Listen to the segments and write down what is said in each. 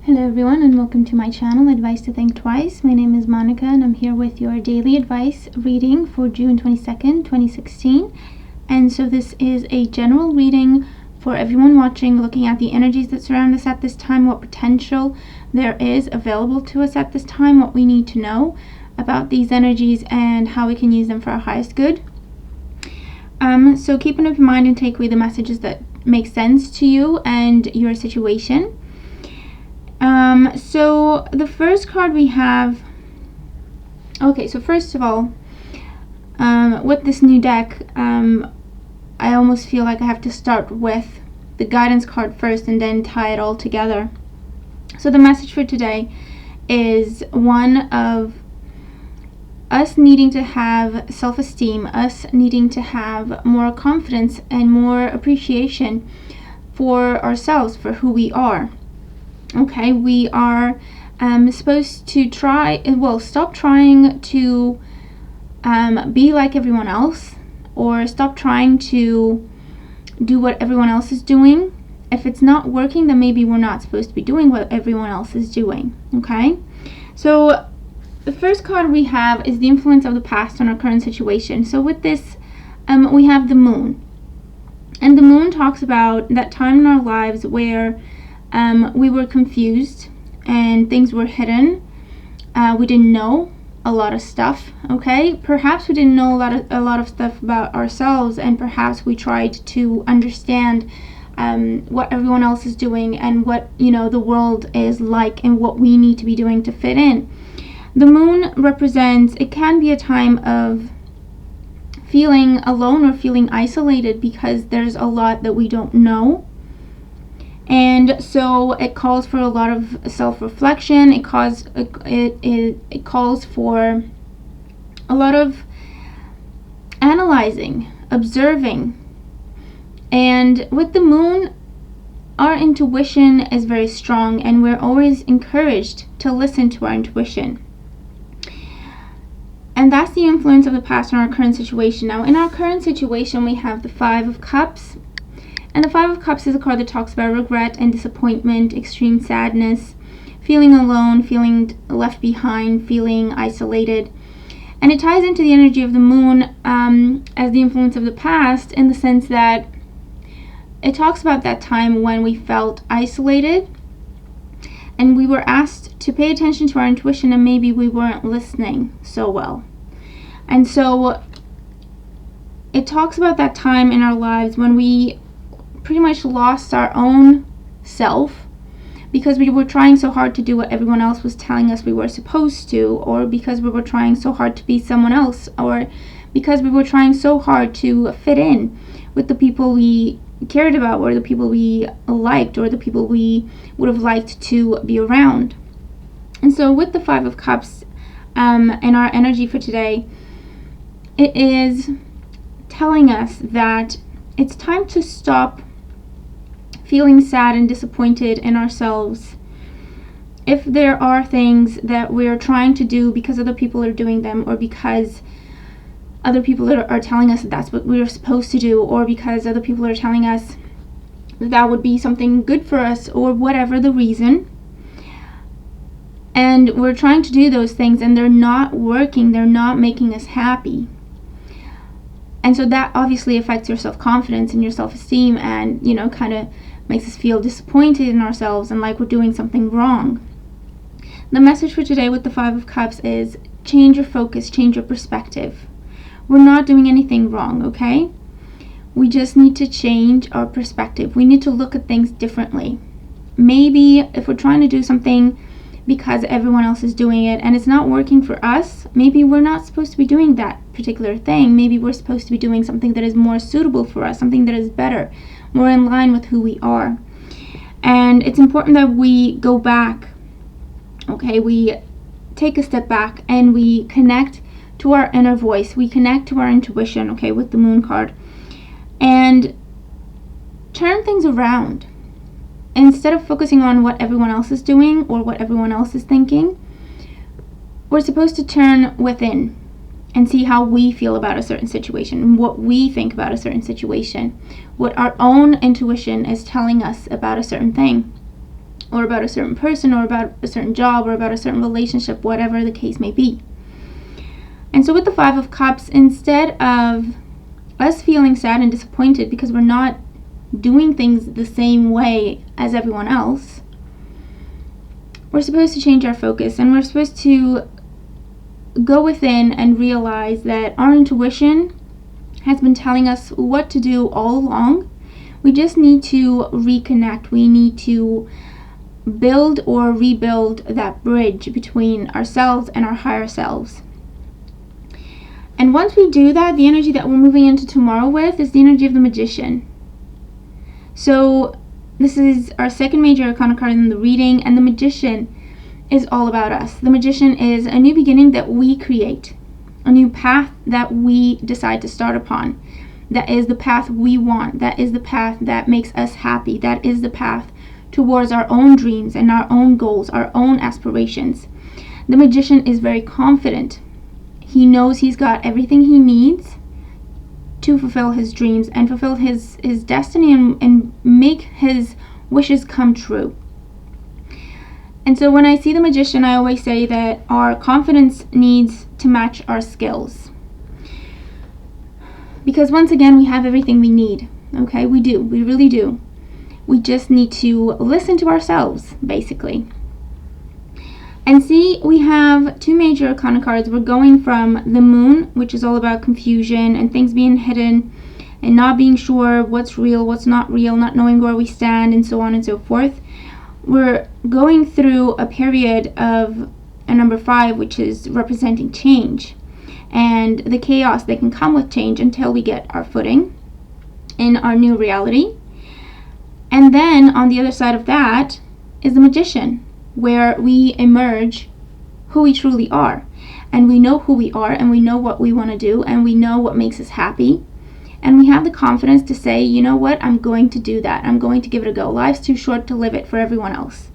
Hello everyone and welcome to my channel, Advice to Think Twice. My name is Monica and I'm here with your daily advice reading for June 22nd, 2016. And so this is a general reading for everyone watching, looking at the energies that surround us at this time, what potential there is available to us at this time, what we need to know about these energies and how we can use them for our highest good. So keep an open mind and take away the messages that make sense to you and your situation. So the first card we have, so first of all, with this new deck, I almost feel like I have to start with the guidance card first and then tie it all together. So the message for today is one of us needing to have self-esteem, us needing to have more confidence and more appreciation for ourselves, for who we are. Okay, we are supposed to stop trying to be like everyone else, or stop trying to do what everyone else is doing. If it's not working, then maybe we're not supposed to be doing what everyone else is doing. Okay, so the first card we have is the influence of the past on our current situation. So with this, we have the moon. And the moon talks about that time in our lives where we were confused and things were hidden. We didn't know a lot of stuff, okay? Perhaps we didn't know a lot of stuff about ourselves, and perhaps we tried to understand what everyone else is doing and what, the world is like and what we need to be doing to fit in. The moon represents, it can be a time of feeling alone or feeling isolated because there's a lot that we don't know. And so it calls for a lot of self-reflection. It calls for a lot of analyzing, observing. And with the moon, our intuition is very strong, and we're always encouraged to listen to our intuition. And that's the influence of the past on our current situation. Now, in our current situation, we have the Five of Cups. And the Five of Cups is a card that talks about regret and disappointment, extreme sadness, feeling alone, feeling left behind, feeling isolated. And it ties into the energy of the moon as the influence of the past, in the sense that it talks about that time when we felt isolated and we were asked to pay attention to our intuition, and maybe we weren't listening so well. And so it talks about that time in our lives when we pretty much lost our own self because we were trying so hard to do what everyone else was telling us we were supposed to, or because we were trying so hard to be someone else, or because we were trying so hard to fit in with the people we cared about, or the people we liked, or the people we would have liked to be around. And so with the Five of Cups and our energy for today, it is telling us that it's time to stop feeling sad and disappointed in ourselves if there are things that we're trying to do because other people are doing them, or because other people are telling us that that's what we're supposed to do, or because other people are telling us that would be something good for us, or whatever the reason. And we're trying to do those things and they're not working, they're not making us happy. And so that obviously affects your self-confidence and your self-esteem, and, kind of makes us feel disappointed in ourselves and like we're doing something wrong. The message for today with the Five of Cups is change your focus, change your perspective. We're not doing anything wrong, okay? We just need to change our perspective. We need to look at things differently. Maybe if we're trying to do something because everyone else is doing it and it's not working for us, maybe we're not supposed to be doing that particular thing. Maybe we're supposed to be doing something that is more suitable for us, something that is better, more in line with who we are. And it's important that we go back, okay? We take a step back and we connect to our inner voice. We connect to our intuition, okay, with the Moon card, and turn things around. Instead of focusing on what everyone else is doing or what everyone else is thinking, we're supposed to turn within and see how we feel about a certain situation, what we think about a certain situation, what our own intuition is telling us about a certain thing. or about a certain person, or about a certain job, or about a certain relationship, whatever the case may be. And so with the Five of Cups, instead of us feeling sad and disappointed because we're not doing things the same way as everyone else, we're supposed to change our focus, and we're supposed to go within and realize that our intuition has been telling us what to do all along. We just need to reconnect. We need to build or rebuild that bridge between ourselves and our higher selves. And once we do that, the energy that we're moving into tomorrow with is the energy of the Magician. So this is our second major arcana card in the reading, and the Magician is all about us. The Magician is a new beginning that we create, a new path that we decide to start upon. That is the path we want. That is the path that makes us happy. That is the path towards our own dreams and our own goals, our own aspirations. The Magician is very confident. He knows he's got everything he needs to fulfill his dreams and fulfill his destiny and make his wishes come true. And so when I see the Magician, I always say that our confidence needs to match our skills. Because once again, we have everything we need. Okay, we do. We really do. We just need to listen to ourselves, basically. And see, we have two major arcana cards. We're going from the Moon, which is all about confusion and things being hidden and not being sure what's real, what's not real, not knowing where we stand, and so on and so forth. We're going through a period of a number 5, which is representing change and the chaos that can come with change until we get our footing in our new reality. And then on the other side of that is the Magician, where we emerge who we truly are, and we know who we are, and we know what we want to do, and we know what makes us happy, and we have the confidence to say, you know what, I'm going to do that. I'm going to give it a go. Life's too short to live it for everyone else.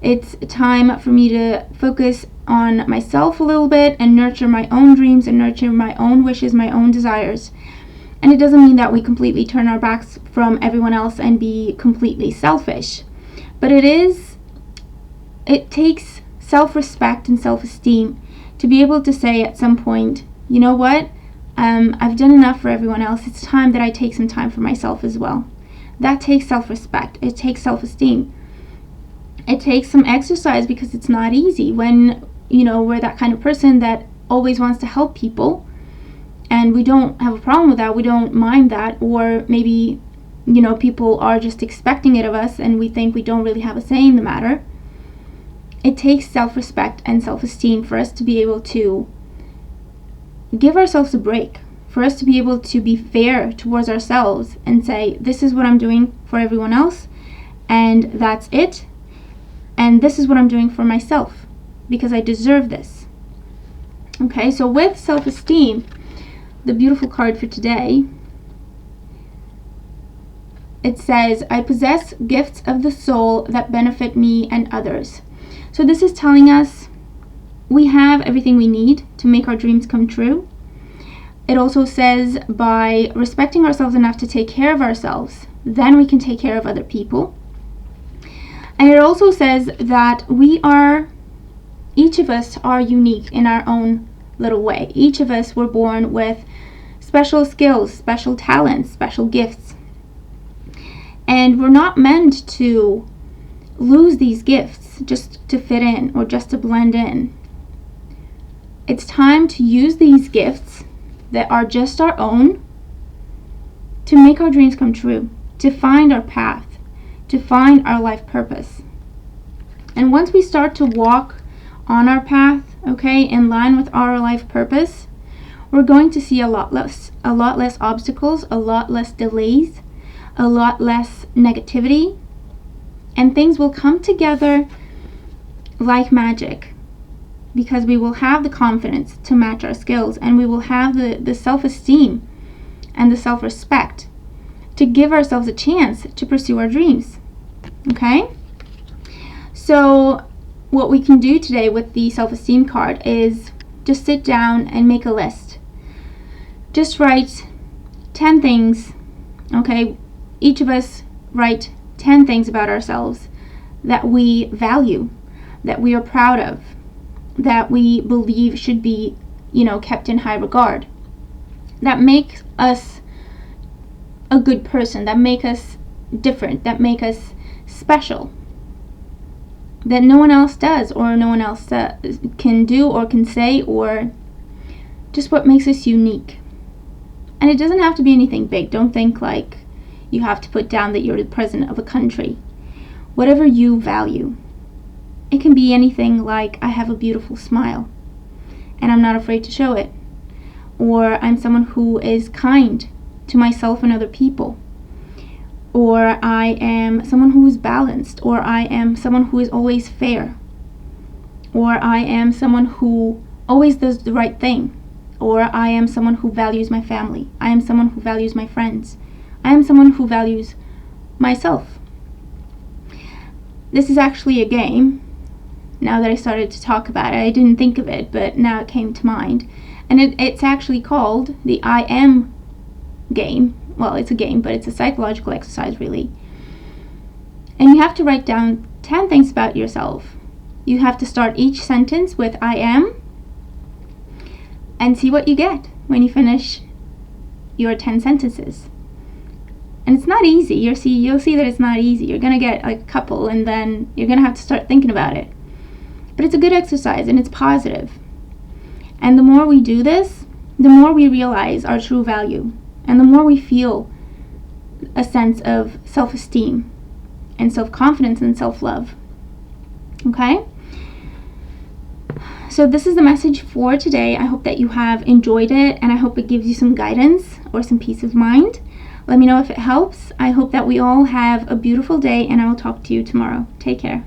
It's time for me to focus on myself a little bit and nurture my own dreams and nurture my own wishes, my own desires. And it doesn't mean that we completely turn our backs from everyone else and be completely selfish, but it takes self-respect and self-esteem to be able to say at some point, you know what, I've done enough for everyone else. It's time that I take some time for myself as well. That takes self-respect. It takes self-esteem. It takes some exercise, because it's not easy when, we're that kind of person that always wants to help people, and we don't have a problem with that. We don't mind that. Or maybe, people are just expecting it of us and we think we don't really have a say in the matter. It takes self-respect and self-esteem for us to be able to give ourselves a break, for us to be able to be fair towards ourselves and say, this is what I'm doing for everyone else, and that's it. And this is what I'm doing for myself, because I deserve this. Okay, so with self-esteem, the beautiful card for today, it says, I possess gifts of the soul that benefit me and others. So this is telling us we have everything we need to make our dreams come true. It also says by respecting ourselves enough to take care of ourselves, then we can take care of other people. And it also says that each of us are unique in our own little way. Each of us were born with special skills, special talents, special gifts. And we're not meant to lose these gifts just to fit in or just to blend in. It's time to use these gifts that are just our own to make our dreams come true, to find our path, to find our life purpose. And once we start to walk on our path, in line with our life purpose, we're going to see a lot less obstacles, a lot less delays, a lot less negativity, and things will come together like magic, because we will have the confidence to match our skills, and we will have the self-esteem and the self-respect to give ourselves a chance to pursue our dreams. Okay? So what we can do today with the self-esteem card is just sit down and make a list. Just write 10 things, okay? Each of us write 10 things about ourselves that we value, that we are proud of, that we believe should be, kept in high regard, that make us a good person, that make us different, that make us special, that no one else does, or no one else can do or can say, or just what makes us unique. And it doesn't have to be anything big. Don't think like you have to put down that you're the president of a country. Whatever you value. It can be anything like, I have a beautiful smile and I'm not afraid to show it. Or I'm someone who is kind to myself and other people. Or I am someone who is balanced. Or I am someone who is always fair. Or I am someone who always does the right thing. Or I am someone who values my family. I am someone who values my friends. I am someone who values myself. This is actually a game. Now that I started to talk about it, I didn't think of it, but now it came to mind. And it's actually called the I Am game. Well, it's a game, but it's a psychological exercise, really. And you have to write down 10 things about yourself. You have to start each sentence with I am, and see what you get when you finish your 10 sentences. And it's not easy. You'll see that it's not easy. You're going to get like a couple, and then you're going to have to start thinking about it. But it's a good exercise, and it's positive. And the more we do this, the more we realize our true value, and the more we feel a sense of self-esteem and self-confidence and self-love. Okay? So this is the message for today. I hope that you have enjoyed it, and I hope it gives you some guidance or some peace of mind. Let me know if it helps. I hope that we all have a beautiful day, and I will talk to you tomorrow. Take care.